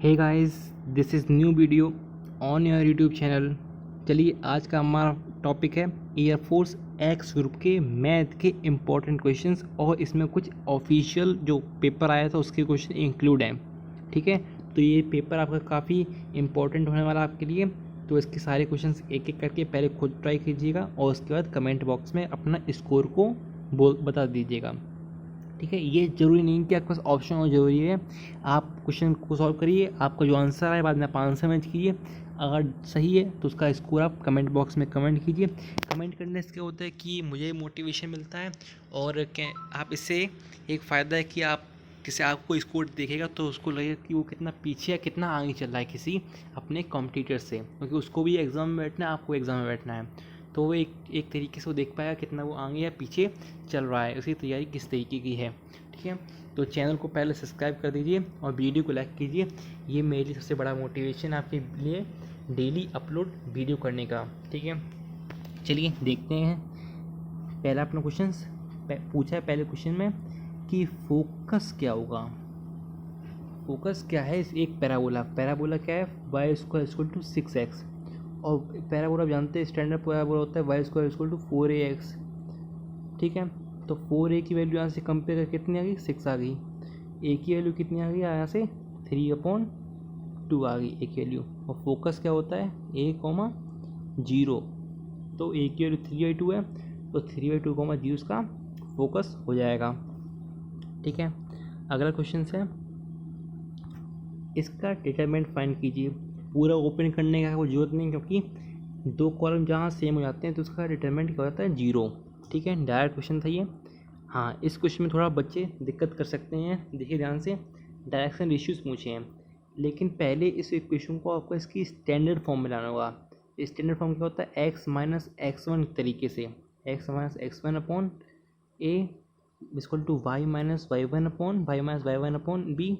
Hey guys, this is new video on your YouTube channel. चलिए, आज का हमारा टॉपिक है एयरफोर्स एक्स ग्रुप के मैथ के इम्पोर्टेंट क्वेश्चंस और इसमें कुछ ऑफिशियल जो पेपर आया था उसके क्वेश्चन इंक्लूड हैं। ठीक है, तो ये पेपर आपका काफ़ी इम्पोर्टेंट होने वाला आपके लिए। तो इसके सारे क्वेश्चंस एक एक करके पहले खुद ट्राई कीजिएगा और उसके बाद कमेंट बॉक्स में अपना स्कोर को बता दीजिएगा। ठीक है, ये ज़रूरी नहीं कि आपके पास ऑप्शन हो, ज़रूरी है आप क्वेश्चन को सॉल्व करिए, आपका जो आंसर है बाद में आप आंसर मैच कीजिए। अगर सही है तो उसका स्कोर आप कमेंट बॉक्स में कमेंट कीजिए। कमेंट करने से क्या होता है कि मुझे मोटिवेशन मिलता है और क्या आप इससे एक फ़ायदा है कि आप किसी आपको स्कोर देखेगा तो उसको लगेगा कि वो कितना पीछे या कितना आगे चल रहा है किसी अपने कॉम्पिटिटर से, क्योंकि उसको भी एग्ज़ाम में बैठना है, आपको एग्ज़ाम में बैठना है। तो वो एक तरीके से वो देख पाएगा कितना वो आगे या पीछे चल रहा है, उसकी तैयारी किस तरीके की है। ठीक है, तो चैनल को पहले सब्सक्राइब कर दीजिए और वीडियो को लाइक कीजिए। ये मेरी सबसे बड़ा मोटिवेशन आपके लिए डेली अपलोड वीडियो करने का। ठीक है, चलिए देखते हैं। पहला अपना क्वेश्चन पूछा है पहले क्वेश्चन में कि फोकस क्या होगा। फोकस क्या है, इस एक पैराबोला क्या है, Y square equal to 6x। और पैराबोला आप जानते हैं स्टैंडर्ड पैराबोला होता है Y square equal to 4ax। ठीक है, तो 4a की वैल्यू यहाँ से कंपेयर कर कितनी आ गई, 6 आ गई। a की वैल्यू कितनी आ गई यहाँ से, 3/2 आ गई a की वैल्यू। और फोकस क्या होता है, a, 0। तो a की वैल्यू 3/2 है, तो 3/2, 0 उसका फोकस हो जाएगा। ठीक है, अगला क्वेश्चन है इसका डिटरमिनेंट फाइंड कीजिए। पूरा ओपन करने का कोई जरूरत नहीं, क्योंकि दो कॉलम जहाँ सेम हो जाते हैं तो उसका डिटरमिनेंट क्या होता है, 0। ठीक है, डायरेक्ट क्वेश्चन था ये। हाँ, इस क्वेश्चन में थोड़ा बच्चे दिक्कत कर सकते हैं, देखिए ध्यान से। डायरेक्शन रेशियोज पूछे हैं, लेकिन पहले इस इक्वेशन को आपको इसकी स्टैंडर्ड फॉर्म में लाना होगा। स्टैंडर्ड फॉर्म क्या होता है, x-x1 तरीके से, x-x1 upon a equal to y-y1 upon y-y1 upon b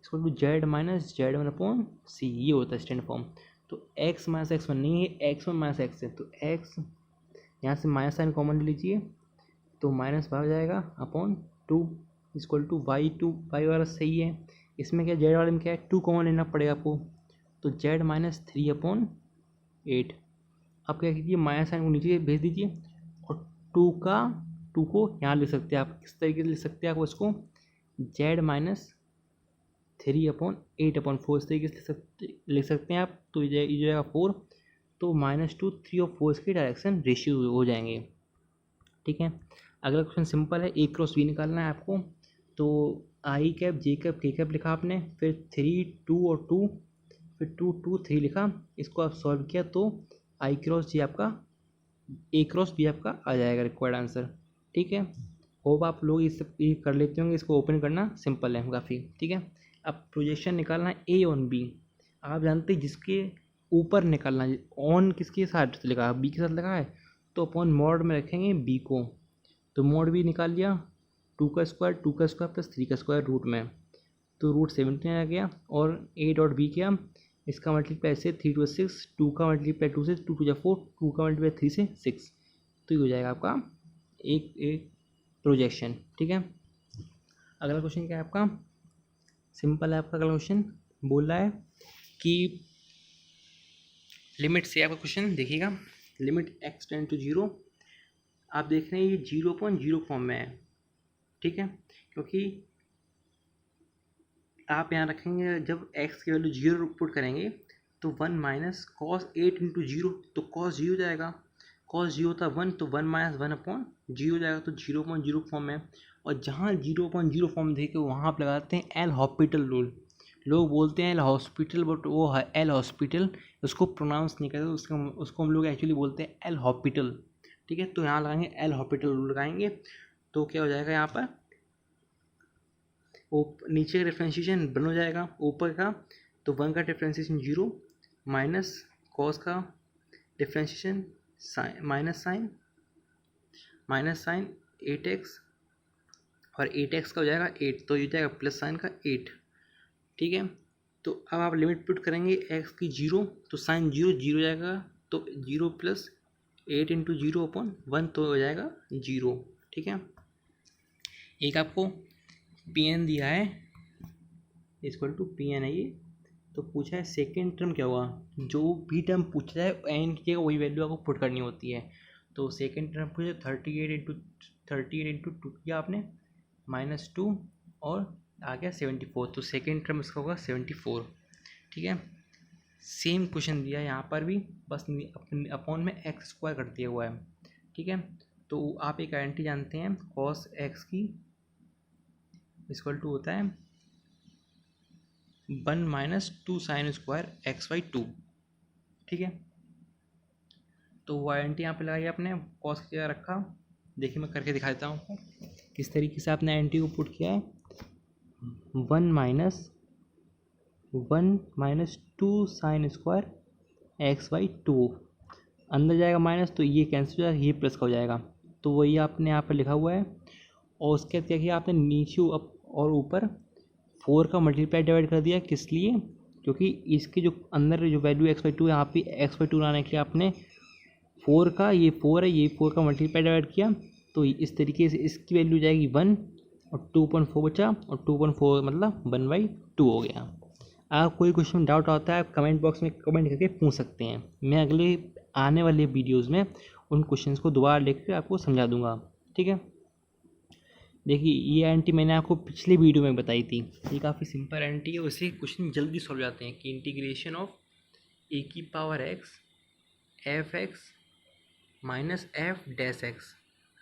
equal to z-z1 upon c। ये होता है स्टैंडर्ड फॉर्म। तो x-x1 नहीं है, x1-x है, तो x यहाँ से माइनस साइन कॉमन ले लीजिए, तो माइनस हो जाएगा upon 2 equal to y2। y वाला सही है, इसमें क्या z वाले में क्या है, 2 कॉमन लेना पड़ेगा आपको, तो z-3/8। अब क्या कीजिए, माइनस साइन को नीचे भेज दीजिए और 2 को यहाँ लिख सकते हैं आप, किस तरीके से लिख सकते हैं आप उसको, z-3/8/4 इस तरीके से लिख सकते हैं आप। तो ये जाएगा 4, तो -2, 3 और 4 इसकी डायरेक्शन रेशियो हो जाएंगे। ठीक है, अगला क्वेश्चन सिंपल है, a×b निकालना है आपको। तो i cap, j cap, k cap लिखा आपने, फिर 3, 2 और 2, फिर 2, 2, 3 लिखा। इसको आप सॉल्व किया तो i×j आपका, a×b आपका आ जाएगा रिक्वायर्ड आंसर। ठीक है, होप आप लोग ये कर लेते होंगे, इसको ओपन करना सिंपल है काफ़ी। ठीक है, अब प्रोजेक्शन निकालना है ए ऑन बी। आप जानते हैं जिसके ऊपर निकालना है, ऑन किसके साथ लिखा है, बी के साथ लगा है, तो अपॉन मॉड में रखेंगे बी को। तो मॉड बी निकाल लिया, 2 का स्क्वायर प्लस 3 का स्क्वायर रूट में, तो रूट 17 आ गया। और ए डॉट बी किया, इसका मल्टीप्लाई से 3 2 6, 2 का मल्टीप्लाई 2 से 2 2 4, 2 का मल्टीप्लाई 3 से 6, तो ये हो जाएगा आपका एक प्रोजेक्शन। ठीक है, अगला क्वेश्चन क्या है आपका, सिंपल है आपका अगला क्वेश्चन। बोल रहा है कि लिमिट से आपका क्वेश्चन देखिएगा, लिमिट x टेंड टू 0। आप देख रहे हैं ये 0.0 फॉर्म में है। ठीक है, क्योंकि आप यहाँ रखेंगे जब x की वैल्यू 0 पुट करेंगे तो 1 माइनस cos 8 इंटू 0, तो cos 0 जाएगा, cos 0 था 1, तो 1 माइनस 1/0 जाएगा, तो 0.0 फॉर्म में। और जहाँ 0.0 फॉर्म देखे वहाँ आप लगाते हैं एल हॉस्पिटल रूल। लोग बोलते हैं एल हॉस्पिटल, बट वो है एल हॉस्पिटल, उसको प्रोनाउंस नहीं करते, उसको हम लोग एक्चुअली बोलते हैं एल हॉस्पिटल। ठीक है, तो यहाँ लगाएंगे एल हॉस्पिटल रूल लगाएंगे, तो क्या हो जाएगा यहाँ पर, नीचे का डिफ्रेंशिएशन वन हो जाएगा, ऊपर का तो 1 का डिफ्रेंशिएशन 0 माइनस कॉस का डिफ्रेंशिएशन माइनस साइन 8x, और 8x का हो जाएगा 8, तो ये जाएगा प्लस साइन का 8। ठीक है, तो अब आप लिमिट पुट करेंगे x की 0, तो साइन 0 0 जाएगा, तो 0 प्लस 8 इंटू 0/1, तो हो जाएगा 0। ठीक है, एक आपको पी एन दिया है, इक्वल टू पी एन है ये, तो पूछा है सेकेंड टर्म क्या हुआ, जो भी टर्म पूछा जाए एन की जगह वही वैल्यू आपको पुट करनी होती है। तो सेकेंड टर्म पूछे 38 इंटू टू किया आपने -2 और आ गया 74, तो सेकेंड टर्म इसका होगा 74। ठीक है, सेम क्वेश्चन दिया यहाँ पर भी, बस अपॉन में एक्स स्क्वायर कर दिया हुआ है। ठीक है, तो आप एक आइडेंटिटी जानते हैं cos x की इक्वल टू होता है 1 - 2 sin स्क्वायर x/2। ठीक है, तो वो आइडेंटिटी यहाँ पे लगाई आपने, cos की जगह रखा। देखिए मैं करके दिखा देता हूँ आपको किस तरीके से आपने आइडेंटिटी को पुट किया है। 1 - 2 sin स्क्वायर x/2, अंदर जाएगा माइनस तो ये कैंसिल हो जाएगा, ये प्लस का हो जाएगा। तो वही आपने यहाँ पर लिखा हुआ है, और उसके बाद क्या किया आपने, नीचे अप और ऊपर 4 का मल्टीप्लाई डिवाइड कर दिया। किस लिए, क्योंकि इसके जो अंदर जो वैल्यू x/2 है, यहाँ पे x/2 लाने के लिए आपने 4 का, ये 4 है, ये 4 का मल्टीप्लाई डिवाइड किया। तो इस तरीके से इसकी वैल्यू जाएगी 1 और 2.4 बचा, और 2.4 मतलब 1/2 हो गया। अगर कोई क्वेश्चन डाउट आता है आप कमेंट बॉक्स में कमेंट करके पूछ सकते हैं, मैं अगले आने वाले वीडियोज़ में उन क्वेश्चंस को दोबारा लेकर आपको समझा दूंगा। ठीक है, देखिए ये एंटी मैंने आपको पिछले वीडियो में बताई थी, ये काफ़ी सिंपल एंटी है, उससे क्वेश्चन जल्दी सॉल्व जाते हैं कि integration of e⁻x f(x) - f'(x)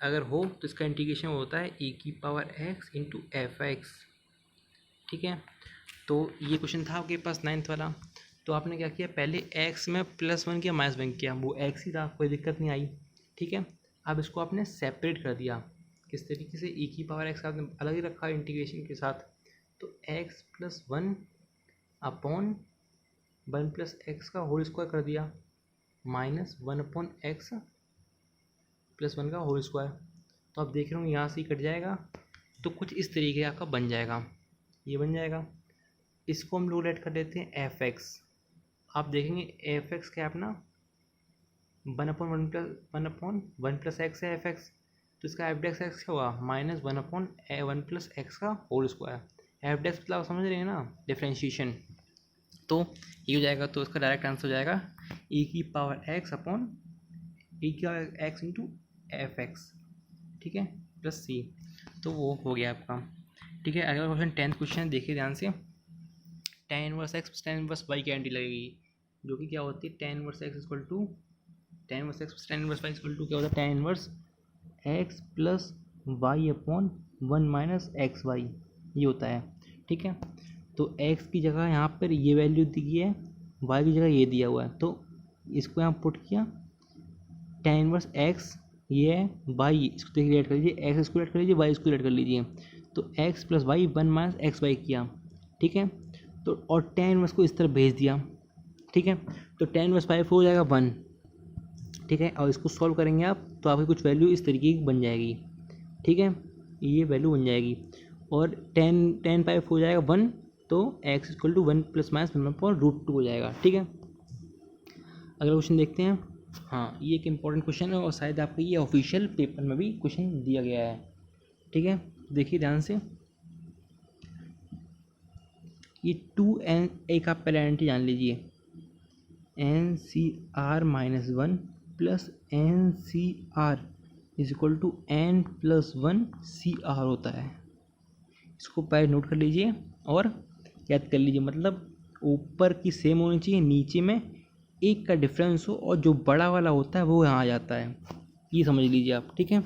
अगर हो तो इसका इंटीग्रेशन होता है e⁻x इंटू f(x). ठीक है, तो ये क्वेश्चन था आपके पास 9th वाला। तो आपने क्या किया, पहले x में +1 किया -1 किया, वो x ही था, कोई दिक्कत नहीं आई। ठीक है, अब इसको आपने सेपरेट कर दिया। किस तरीके से, e⁻x आपने अलग ही रखा इंटीग्रेशन के साथ, तो x + 1 अपॉन 1 + x का होल स्क्वायर कर दिया, -1/x + 1 का होल स्क्वायर। तो आप देख रहे हो यहाँ से ही कट जाएगा, तो कुछ इस तरीके आपका बन जाएगा, ये बन जाएगा। इसको हम लोग ऐड कर देते हैं f(x), आप देखेंगे f(x) क्या है अपना 1/1 + x है f(x), तो इसका f(x) क्या हुआ -1/1 + x का होल स्क्वायर। f(x) मतलब समझ रहे हैं ना, डिफ्रेंशिएशन। तो ये हो जाएगा, तो इसका डायरेक्ट आंसर हो जाएगा e⁻x upon e⁻x into f(x), ठीक है, +c। तो वो हो गया आपका। ठीक है, अगला क्वेश्चन 10th क्वेश्चन देखिए ध्यान से। tan 1x + tan 1y की आइडेंटिटी लगेगी, जो कि क्या होती है, tan 1x = tan 1x + tan 1y = क्या होता है, tan 1x + y upon 1 - xy, ये होता है। ठीक है, तो x की जगह यहाँ पर ये वैल्यू दी है, y की जगह ये दिया हुआ है, तो इसको यहाँ पुट किया, tan 1x ये है, y इसको देखिए ऐड कर लीजिए, x इसको ऐड कर लीजिए, y इसको ऐड कर लीजिए, तो x + y 1 - xy किया। ठीक है, तो और tan 1 को इस तरह भेज दिया। ठीक है, तो tan 1 हो जाएगा 1। ठीक है, और इसको सॉल्व करेंगे आप तो आपकी कुछ वैल्यू इस तरीके की बन जाएगी। ठीक है, ये वैल्यू बन जाएगी, और tan पाई हो जाएगा 1, तो x = 1 ± 1/√2 हो जाएगा। ठीक है, अगला क्वेश्चन देखते हैं। हाँ, ये एक इम्पॉर्टेंट क्वेश्चन है और शायद आपका ये ऑफिशियल पेपर में भी क्वेश्चन दिया गया है। ठीक है, देखिए ध्यान से, ये 2n एक आप पहले आइडेंटिटी जान लीजिए, NCR - 1 + NCR = n + 1 CR होता है। इसको पहले नोट कर लीजिए और याद कर लीजिए, मतलब ऊपर की सेम होनी चाहिए, नीचे में एक का डिफरेंस हो, और जो बड़ा वाला होता है वो यहाँ आ जाता है, ये समझ लीजिए आप। ठीक है,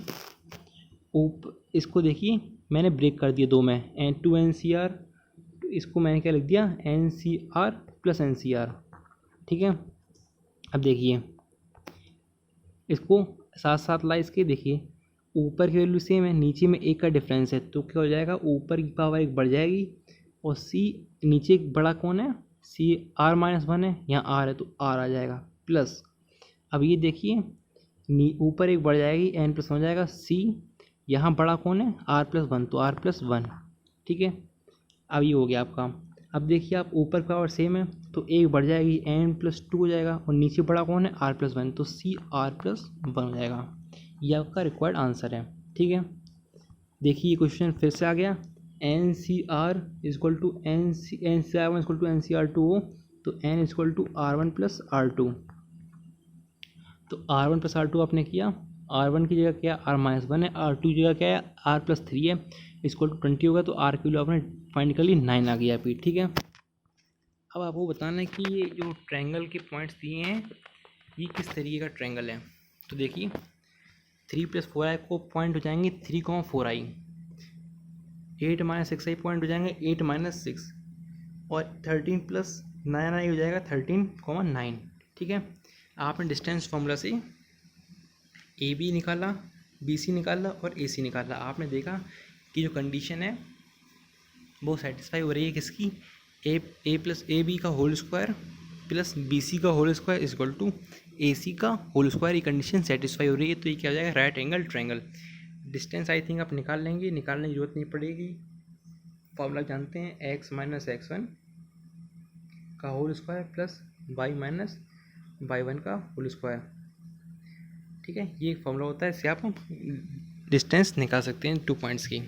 इसको देखिए मैंने ब्रेक कर दिया 2 में, 2 NCR, इसको मैंने क्या लिख दिया, NCR + NCR। ठीक है, अब देखिए इसको साथ साथ ला, इसके देखिए ऊपर की वैल्यू सेम है, नीचे में एक का डिफरेंस है, तो क्या हो जाएगा, ऊपर की पावर एक बढ़ जाएगी, और सी नीचे एक बड़ा कौन है, CR - 1 है, यहाँ R है तो R आ जाएगा प्लस। अब ये देखिए ऊपर एक बढ़ जाएगी, n + 1 हो जाएगा, C यहाँ बड़ा कौन है, R + 1, तो R + 1। ठीक है, अब ये हो गया आपका। अब देखिए आप ऊपर की पावर सेम है, तो एक बढ़ जाएगी, n + 2 हो जाएगा, और नीचे बड़ा कौन है, R + 1, तो CR + 1 हो जाएगा। ये आपका रिक्वायर्ड आंसर है। ठीक है, देखिए ये क्वेश्चन फिर से आ गया, NCR = NCR1 = NCR2 हो, तो n equal to R1 plus R2। तो R1 प्लस R2 आपने किया, R1 की जगह क्या R-1 है, R2 की जगह क्या है R+3 है, इक्वल टू 20 होगा। तो R की वैल्यू आपने फाइंड कर ली 9 आ गया अभी, ठीक है। अब आपको बताना है कि ये जो ट्रायंगल के पॉइंट्स दिए हैं ये किस तरीके का ट्रायंगल है। तो देखिए 3 + 4i को पॉइंट हो जाएंगे 3, 4i, 8 - 6i पॉइंट हो जाएंगे 8 - 6, और 13 + 9i हो जाएगा 13, 9, ठीक है। आपने डिस्टेंस फार्मूला से ए बी निकाला, बी सी निकाला और ए सी निकाला। आपने देखा कि जो कंडीशन है वो सेटिस्फाई हो रही है किसकी, ए प्लस ए बी का whole square plus B C का whole square equal to A C का होल स्क्वायर। ये कंडीशन सेटिस्फाई हो रही है, तो ये क्या हो जाएगा right angle triangle. Distance I think आप निकाल लेंगे, निकालने की जरूरत नहीं पड़ेगी, फॉर्मूला जानते हैं, x - x1 का whole square plus y - y1 का होल स्क्वायर, ठीक है। ये फॉर्मूला होता है, इससे आप डिस्टेंस निकाल सकते हैं 2 पॉइंट्स की,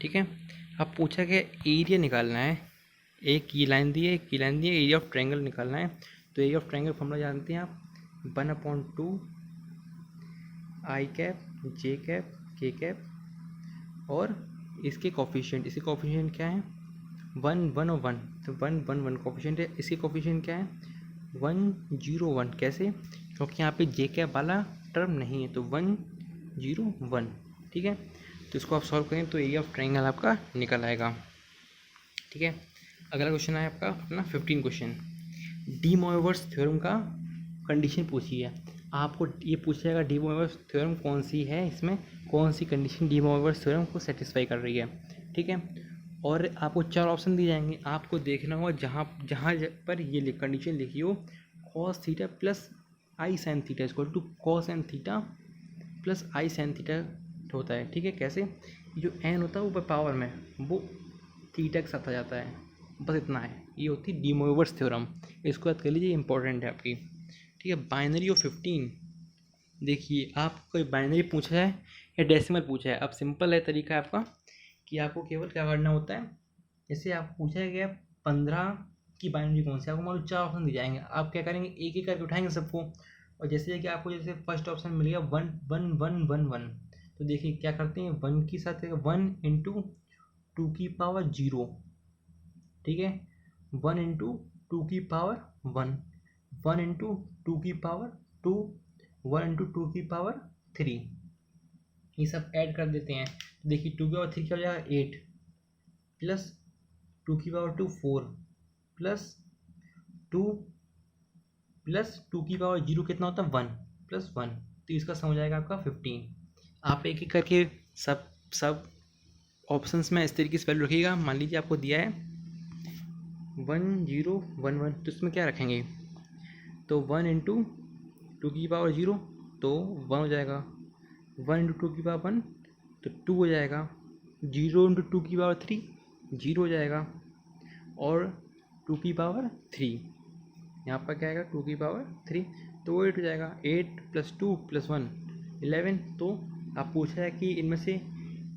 ठीक है। अब पूछा गया एरिया निकालना है, एक ये लाइन दी है, एक ये लाइन दी है, एरिया ऑफ ट्रायंगल निकालना है। तो एरिया ऑफ ट्रायंगल फॉर्मूला जानते हैं आप, 1/2 i cap j cap k cap और इसके कोफिशिएंट क्या है 1, 1 और 1, तो 1, 1, 1 कोफिशिएंट है। इसके कोफिशिएंट क्या है 1, 0, 1। कैसे, क्योंकि यहाँ पे जे कैप वाला टर्म नहीं है, तो 1, 0, 1, ठीक है। तो इसको आप सॉल्व करें तो एरिया ऑफ ट्रायंगल आपका निकल आएगा, ठीक है। अगला क्वेश्चन है आपका अपना 15 क्वेश्चन, डी मोइवर्स थ्योरम का कंडीशन पूछी है। आपको ये पूछा जाएगा डी मोइवर्स थ्योरम कौन सी है, इसमें कौन सी कंडीशन डी मोइवर्स थ्योरम को सेटिस्फाई कर रही है, ठीक है। और आपको 4 ऑप्शन दिए जाएंगे, आपको देखना होगा जहाँ पर ये कंडीशन लिखी हो cos theta plus i sine theta equal to cos n theta plus i sine theta होता है, ठीक है। कैसे, जो n होता है वो पावर में वो थीटा के साथ आ जाता है, बस इतना है। ये होती है डी मोइवर्स थ्योरम, इसको याद कर लीजिए, इंपॉर्टेंट है आपकी, ठीक है। बाइनरी ऑफ 15, देखिए आपको कोई बाइनरी पूछा है या डेसिमल पूछा है, अब सिंपल है तरीका है आपका कि आपको केवल क्या करना होता है, जैसे आप पूछा गया 15 की बाइनरी कौन सी, आपको मान लो 4 ऑप्शन दिए जाएंगे, आप क्या करेंगे एक एक करके उठाएंगे सबको, और जैसे कि आपको जैसे फर्स्ट ऑप्शन मिल गया 1, 1, 1, 1, 1, तो देखिए क्या करते हैं 1 के साथ 1 × 2 की पावर 0, ठीक है, 1 × 2 की पावर 1, 1 × 2 की पावर 2, 1 × 2 की पावर 3, ये सब ऐड कर देते हैं। तो देखिए 2 की पावर 3 क्या हो जाएगा 8 प्लस 2 की पावर 2 4 प्लस 2 प्लस 2 की पावर 0 कितना होता है 1 प्लस 1, तो इसका सम हो जाएगा आपका 15। आप एक एक करके सब ऑप्शंस में इस तरीके से वैल्यू रखिएगा। मान लीजिए आपको दिया है 1, 0, 1, 1, तो इसमें क्या रखेंगे, तो 1 × 2 की पावर 0 तो 1 हो जाएगा, 1 × 2 की पावर 1 तो 2 हो जाएगा, 0 × 2 की पावर 3 0 हो जाएगा, और 2 की पावर 3 यहाँ पर क्या आएगा 2 की पावर 3 तो 8 हो जाएगा, 8 + 2 + 1 11। तो आप पूछा है कि इनमें से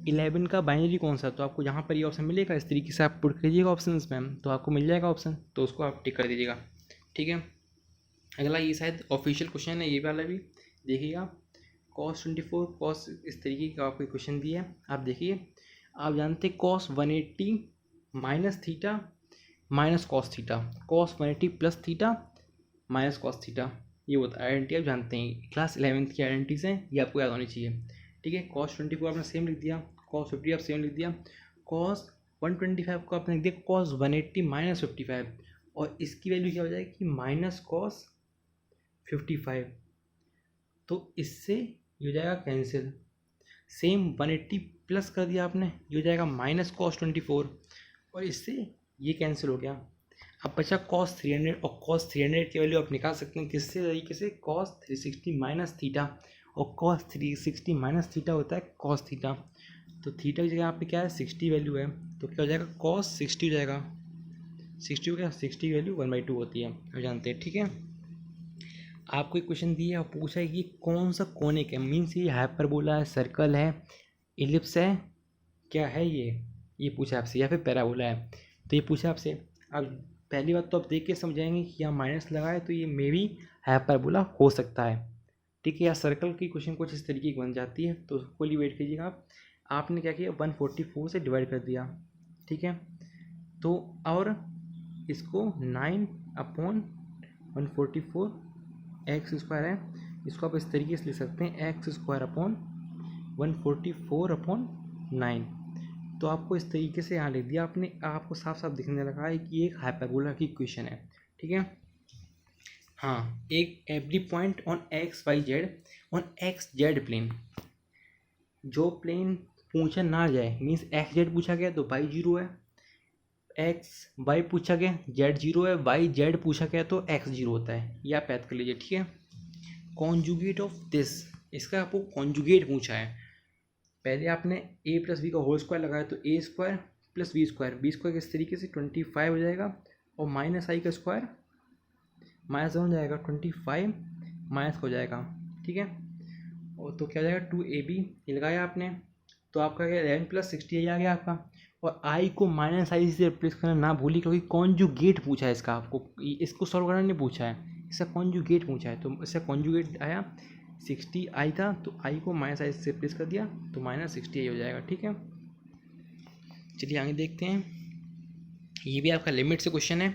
11 का बाइनरी कौन सा, तो आपको यहाँ पर ये ऑप्शन मिलेगा, इस तरीके से आप पुट कीजिएगा ऑप्शन में तो आपको मिल जाएगा ऑप्शन, तो उसको आप टिक कर दीजिएगा, ठीक है। अगला ये शायद ऑफिशियल क्वेश्चन है, ये वाला भी देखिएगा, cos 24 cos इस तरीके का आपको क्वेश्चन दिया है। आप देखिए, आप जानते हैं cos 180 minus theta minus cos theta, cos 180 plus theta minus cos theta, ये होता है आइडेंटिटी, आप जानते हैं क्लास 11th की आइडेंटिटीज हैं, ये आपको याद होनी चाहिए, ठीक है। cos 24 आपने सेम लिख दिया, cos 50 आप सेम लिख दिया, cos 125 को आपने लिख दिया cos 180 माइनस 55, और इसकी वैल्यू क्या हो जाएगी माइनस cos 55, तो इससे ये हो जाएगा कैंसिल। सेम 180 प्लस कर दिया आपने, ये हो जाएगा माइनस cos 24, और इससे ये कैंसिल हो गया। अब बचा cos 300, और cos 300 की वैल्यू आप निकाल सकते हैं किससे तरीके से, cos 360 माइनस थीटा, और cos 360 माइनस थीटा होता है cos थीटा, तो थीटा की जगह यहाँ पे क्या है 60 वैल्यू है, तो क्या हो जाएगा cos 60 हो जाएगा, 60 हो गया, 60 की वैल्यू 1/2 होती है, आप जानते हैं, ठीक है। आपको एक क्वेश्चन दिया है, पूछा है कि कौन सा कोनिक है, मीन्स ये हाइपरबोला है, सर्कल है, इलिप्स है, क्या है ये पूछा आपसे, या फिर पैराबोला है, तो ये पूछा आपसे। अब पहली बात तो आप देख के समझाएंगे कि यहाँ माइनस लगा है तो ये मे बी हाइपरबोला हो सकता है, ठीक है। या सर्कल की क्वेश्चन कुछ इस तरीके की बन जाती है, तो फुली वेट कीजिएगा आप। आपने क्या किया 144 से डिवाइड कर दिया, ठीक है। तो और इसको 9/144 एक्स स्क्वायर है, इसको आप इस तरीके से लिख सकते हैं एक्स स्क्वायर अपॉन 144/9। तो आपको इस तरीके से यहाँ लिख दिया आपने, आपको साफ साफ दिखने लगा है कि एक हाइपरबोला की इक्वेशन है, ठीक है। हाँ, एक every point on X Y Z on X Z plane, जो प्लेन पूछा ना जाए मीन्स एक्स जेड पूछा गया तो वाई जीरो है, एक्स वाई पूछा गया जेड जीरो है, वाई जेड पूछा गया तो एक्स जीरो होता है। ये आप याद कर लीजिए, ठीक है। कॉन्जुगेट ऑफ दिस, इसका आपको कॉन्जुगेट पूछा है। पहले आपने a प्लस बी का होल स्क्वायर लगाया तो a square plus B square, B square किस तरीके से 25 हो जाएगा, और माइनस आई का स्क्वायर माइनस हो जाएगा 25 माइनस हो जाएगा, ठीक है। और तो क्या हो जाएगा 2ab, ये लगाया आपने तो आपका क्या 11 प्लस 60 आ गया आपका। और आई को माइनस आई से रिप्लेस करना ना भूलिए, क्योंकि कॉन्जुगेट पूछा है इसका, आपको इसको सॉल्व करना नहीं पूछा है, इसका कॉन्जुगेट पूछा है। तो इसका कॉन्जुगेट आया 60 आई था, तो आई को माइनस आई से रिप्लेस कर दिया तो माइनस 60 आई हो जाएगा, ठीक है। चलिए आगे देखते हैं। ये भी आपका लिमिट से क्वेश्चन है,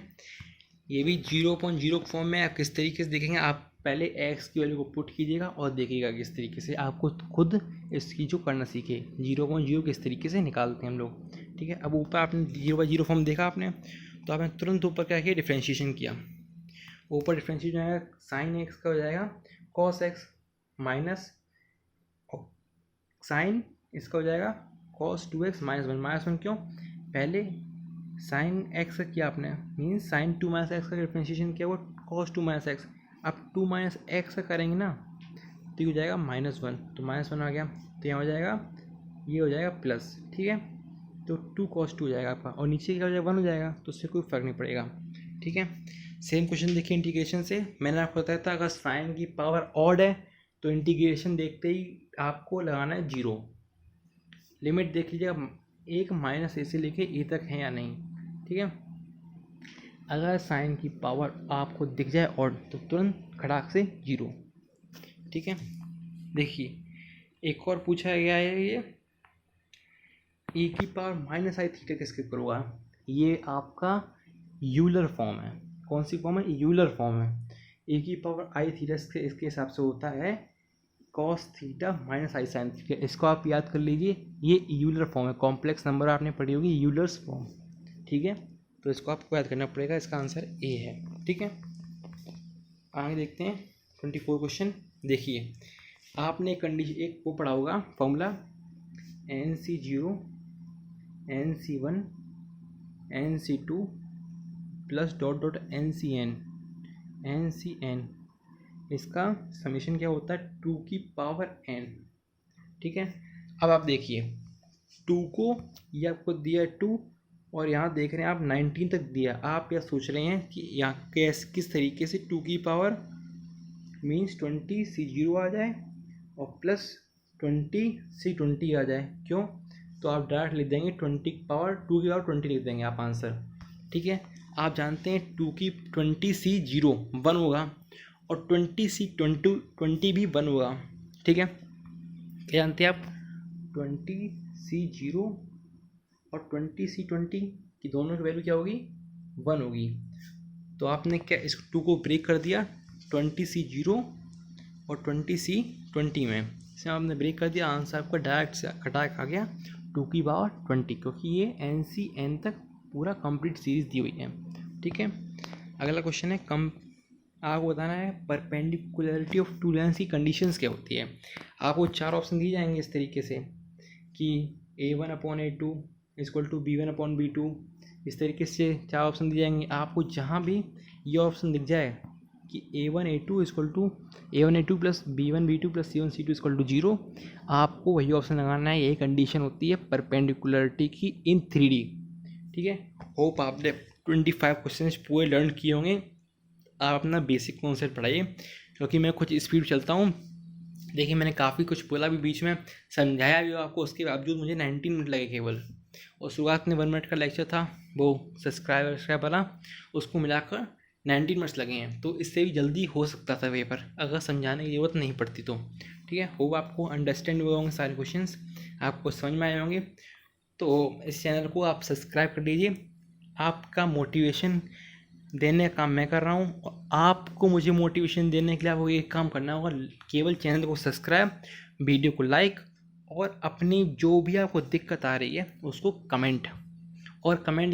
ये भी 0/0 फॉर्म में। आप किस तरीके से देखेंगे, आप पहले एक्स की वैल्यू को पुट कीजिएगा और देखिएगा किस तरीके से, आपको खुद इसकी जो करना सीखे 0/0 किस तरीके से निकालते हैं हम लोग, ठीक है। अब ऊपर आपने 0/0 फॉर्म देखा आपने, तो आपने तुरंत ऊपर क्या किया डिफ्रेंशिएशन किया। ऊपर डिफ्रेंशिएशन आएगा साइन एक्स का हो जाएगा कॉस एक्स माइनस साइन इसका हो जाएगा कॉस 2x -1 क्यों, पहले साइन एक्स का किया आपने मीन्स साइन 2 - x का डिफ्रेंशिएशन किया वो कॉस 2 - x। अब 2 - x का करेंगे ना तो ये हो जाएगा -1, तो -1 आ गया, तो यहाँ हो जाएगा ये हो जाएगा प्लस, ठीक है। तो 2 cos 2 हो जाएगा आपका, और नीचे क्या हो जाएगा 1 हो जाएगा, तो उससे कोई फ़र्क नहीं पड़ेगा, ठीक है। सेम क्वेश्चन देखिए इंटीग्रेशन से। मैंने आपको बताया था अगर साइन की पावर ऑड है तो इंटीग्रेशन देखते ही आपको लगाना है 0। लिमिट देख लीजिएगा, एक माइनस ए से लेके ए तक है या नहीं, ठीक है। अगर साइन की पावर आपको दिख जाए ऑड तो तुरंत खड़ाक से 0, ठीक है। देखिए एक और पूछा गया है, ये e की पावर माइनस आई थीटा किसके ऊपर होगा, ये आपका यूलर फॉर्म है। कौन सी फॉर्म है, यूलर फॉर्म है। e की पावर आई थीटा इसके हिसाब से होता है कॉस थीटा माइनस आई साइन थीटा। इसको आप याद कर लीजिए, ये यूलर फॉर्म है, कॉम्प्लेक्स नंबर आपने पढ़ी होगी यूलर्स फॉर्म, ठीक है। तो इसको आपको याद करना पड़ेगा, इसका आंसर ए है, ठीक है। आगे देखते हैं 24 क्वेश्चन। देखिए आपने कंडीशन एक वो पढ़ा होगा formula NC0 NC1 NC2 plus dot dot NCN, इसका समीशन क्या होता है 2 की पावर n, ठीक है। अब आप देखिए 2 को ये आपको दिया 2 और यहाँ देख रहे हैं आप 19 तक दिया। आप क्या सोच रहे हैं कि यहाँ किस तरीके से 2 की पावर मीन्स 20 C0 आ जाए और प्लस 20 C20 आ जाए, क्यों, तो आप डायरेक्ट लिख देंगे 2 की पावर 20 लिख देंगे आप आंसर, ठीक है। आप जानते हैं 2 की 20C0 1 होगा और 20C20 भी 1 होगा, ठीक है। क्या जानते हैं आप 20C0 और 20C20 की दोनों की वैल्यू क्या होगी 1 होगी। तो आपने क्या इस 2 को ब्रेक कर दिया 20C0 और 20C20 में, इसमें आपने ब्रेक कर दिया, आंसर आपका डायरेक्ट से कटाक आ गया 2 की पावर 20, क्योंकि ये NCN तक पूरा कंप्लीट सीरीज दी हुई है, ठीक है। अगला क्वेश्चन है आपको बताना है परपेंडिकुलरिटी ऑफ टू लाइन्स की कंडीशंस क्या होती है। आपको 4 ऑप्शन दिए जाएंगे इस तरीके से कि A1/A2 = B1/B2, इस तरीके से 4 ऑप्शन दिए जाएंगे। आपको जहाँ भी ये ऑप्शन दिख जाए कि A1A2 plus B1B2 plus C1C2 = 0, आपको वही ऑप्शन लगाना है। यही कंडीशन होती है परपेंडिकुलरिटी की इन 3D, ठीक है। होप आपने 25 क्वेश्चन पूरे लर्न किए होंगे। आप अपना बेसिक कॉन्सेप्ट पढ़ाइए, क्योंकि मैं कुछ स्पीड चलता हूँ। देखिए मैंने काफ़ी कुछ बोला भी, बीच में समझाया भी आपको, उसके बावजूद मुझे 19 मिनट लगे केवल, और शुरुआत में 1 मिनट का लेक्चर था, वो सब्सक्राइबर वाला, उसको मिलाकर 19 मिनट्स लगे हैं। तो इससे भी जल्दी हो सकता था पेपर, अगर समझाने की ज़रूरत नहीं पड़ती तो। ठीक है, होप आपको अंडरस्टैंड हुए होंगे सारे क्वेश्चंस, आपको समझ में आए होंगे। तो इस चैनल को आप सब्सक्राइब कर लीजिए। आपका मोटिवेशन देने का काम मैं कर रहा हूँ, और आपको मुझे मोटिवेशन देने के लिए आपको एक काम करना होगा, केवल चैनल को सब्सक्राइब, वीडियो को लाइक, और अपनी जो भी आपको दिक्कत आ रही है उसको कमेंट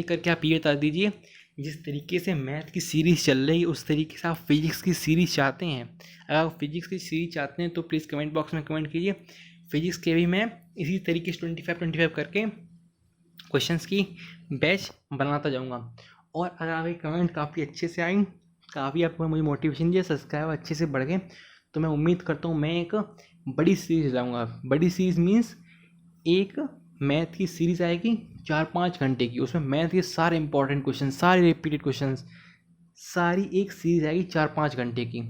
करके आप ये बता दीजिए। जिस तरीके से मैथ की सीरीज़ चल रही है उस तरीके से आप फिजिक्स की सीरीज़ चाहते हैं। अगर आप फिजिक्स की सीरीज़ चाहते हैं तो प्लीज़ कमेंट बॉक्स में कमेंट कीजिए। फिजिक्स के भी मैं इसी तरीके से 25 करके क्वेश्चंस की बैच बनाता जाऊंगा। और अगर आपकी कमेंट काफ़ी अच्छे से आई, काफ़ी आपको मुझे मोटिवेशन दिया, सब्सक्राइब अच्छे से बढ़ गए, तो मैं उम्मीद करता हूँ मैं एक बड़ी सीरीज़ लाऊंगा। बड़ी सीरीज़ मीन्स एक मैथ की सीरीज़ आएगी 4-5 घंटे की, उसमें मैथ के सारे इंपॉर्टेंट क्वेश्चन, सारे रिपीटेड क्वेश्चन, सारी एक सीरीज़ आएगी 4-5 घंटे की।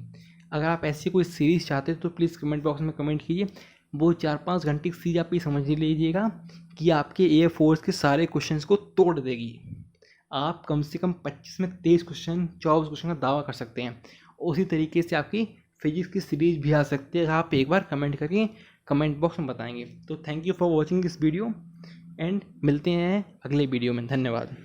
अगर आप ऐसी कोई सीरीज़ चाहते हैं तो प्लीज़ कमेंट बॉक्स में कमेंट कीजिए। वो 4-5 घंटे की सीरीज आप ये समझ लीजिएगा कि आपके एयरफोर्स के सारे क्वेश्चंस को तोड़ देगी। आप कम से कम 25 में 23 क्वेश्चन, 24 क्वेश्चन का दावा कर सकते हैं। उसी तरीके से आपकी फिजिक्स की सीरीज भी आ सकती है, आप एक बार कमेंट करके कमेंट बॉक्स में बताएंगे। तो thank you for watching this video, and मिलते हैं अगले वीडियो में। धन्यवाद।